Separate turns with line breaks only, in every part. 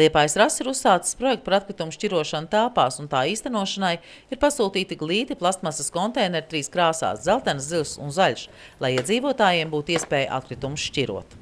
Liepājas RAS ir uzsācis projektu par atkritumu šķirošanu telpās, un tā īstenošanai ir pasūtīti glīti plastmasas konteineri 3 krāsās – dzeltenis, zils un zaļš, lai iedzīvotājiem būtu iespēja atkritumus šķirot.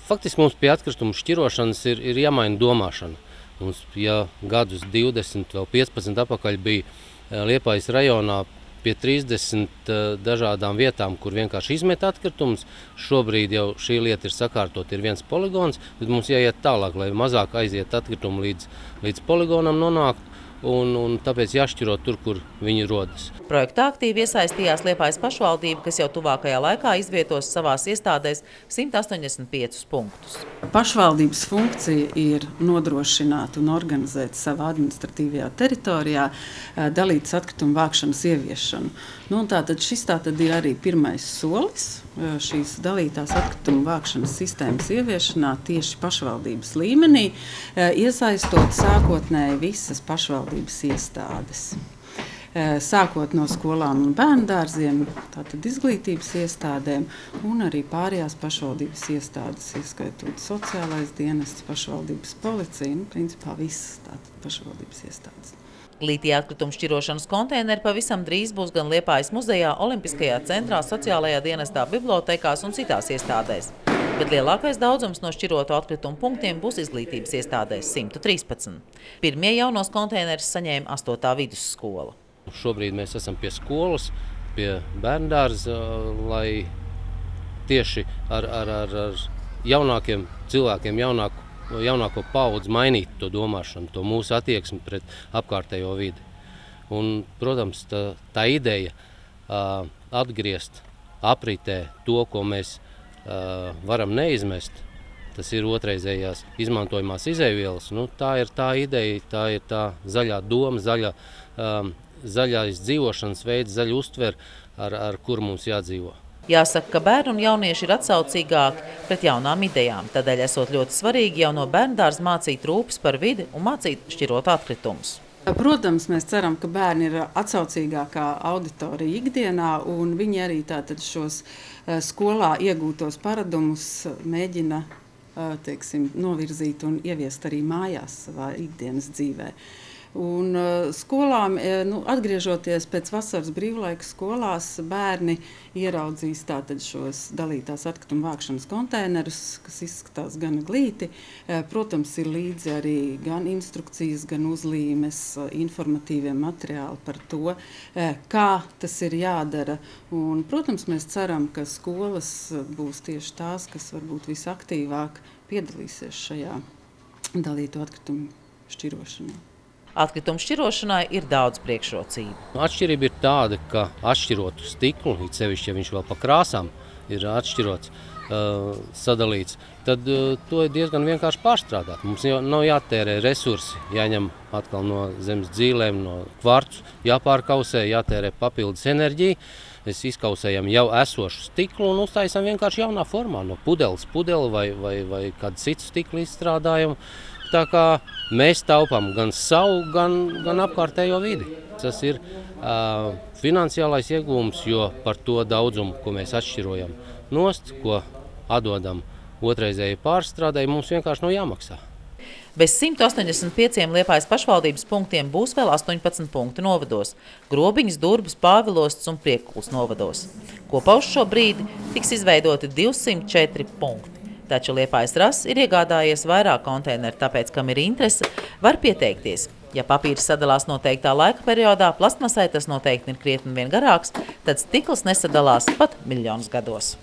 Faktiski mums pie atkritumu šķirošanas ir jāmaina domāšana. Mums, ja gadus 20 vēl 15 atpakaļ bija Liepājas rajonā pie 30 dažādām vietām, kur vienkārši izmet atkritumus. Šobrīd jau šī lieta ir sakārtot, ir viens poligons, bet mums jāiet tālāk, lai mazāk aiziet atkritumu līdz poligonam nonākt, un tāpēc jāšķiro tur, kur viņi rodas.
Projektā aktīvi iesaistījās Liepājas pašvaldība, kas jau tuvākajā laikā izvietos savās iestādēs 185 punktus.
Pašvaldības funkcija ir nodrošināt un organizēt savā administratīvajā teritorijā dalītas atkritumu vākšanas ieviešanu. Tātad šis ir arī pirmais solis šīs dalītās atkritumu vākšanas sistēmas ieviešanā tieši pašvaldības līmenī, iesaistot sākotnēji visas pašvaldības iestādes. Sākot no skolām un bērndārziem, tātad izglītības iestādēm un arī pārējās pašvaldības iestādes, ieskaitot sociālais dienests, pašvaldības policija, principā visas tātad pašvaldības iestādes.
Glītie atkritumu šķirošanas konteineri pavisam drīz būs gan Liepājas muzejā, Olimpiskajā centrā, sociālajā dienestā, bibliotekās un citās iestādēs. Bet lielākais daudzums no šķiroto atkritumu punktiem būs izglītības iestādēs – 113. Pirmie jaunos konteinerus saņēma 8. vidusskola.
Šobrīd mēs esam pie skolas, pie bērndārza, lai tieši ar jaunākiem cilvēkiem, jaunāko paudzi mainītu to domāšanu, to mūsu attieksmi pret apkārtējo vidi. Un, protams, tā ideja atgriezt apritē to, ko mēs varam neizmest, tas ir otrreizējās izmantojamās izejvielas. Tā ir tā ideja, tā ir tā zaļā doma, zaļais dzīvošanas veids, zaļa uztver, ar kuru mums jādzīvo.
Jāsaka, ka bērni un jaunieši ir atsaucīgāki pret jaunām idejām. Tādēļ esot ļoti svarīgi jau no bērndārza mācīt rūpes par vidi un mācīt šķirot atkritumus.
Protams, mēs ceram, ka bērni ir atsaucīgākā auditorija ikdienā, un viņi arī tātad šos skolā iegūtos paradumus mēģina novirzīt un ieviest arī mājās savā ikdienas dzīvē. Un skolām, atgriežoties pēc vasaras brīvlaika skolās, bērni ieraudzīs tātad šos dalītās atkritumu vākšanas konteinerus, kas izskatās gan glīti. Protams, ir līdzi arī gan instrukcijas, gan uzlīmes, informatīvie materiāli par to, kā tas ir jādara. Un, protams, mēs ceram, ka skolas būs tieši tās, kas varbūt visaktīvāk piedalīsies šajā dalīto atkritumu šķirošanā.
Atkritumu šķirošanai ir daudz priekšrocību.
Atšķirība ir tāda, ka atšķirotu stiklu, it sevišķi, ja viņš vēl pa krāsām ir atšķirots, sadalīts, tad to ir diezgan vienkārši pārstrādāt. Mums nav jātērē resursi, jāņem atkal no zemes dzīlēm, no kvarcu, jāpārkausē, jātērē papildus enerģiju. Mēs izkausējam jau esošu stiklu un uztaisam vienkārši jaunā formā, no pudeles pudeli vai kādu citu stiklu izstrādājumu. Tā kā mēs taupām gan savu, gan apkārtējo vidi. Tas ir finansiālais iegūms, jo par to daudzumu, ko mēs atšķirojam nost, ko atdodam otrreizēji pārstrādai, mums vienkārši nav jāmaksā.
Bez 185 Liepājas pašvaldības punktiem būs vēl 18 punkti novados – Grobiņas, Durbas, Pāvilosts un Priekulas novados. Kopā uz šo brīdi tiks izveidoti 204 punkti. Taču Liepājas RAS ir iegādājies vairāk konteineru, tāpēc, kam ir interese, var pieteikties. Ja papīrs sadalās noteiktā laika periodā, plastmasai tas noteikti ir krietni vien garāks, tad stikls nesadalās pat miljonus gados.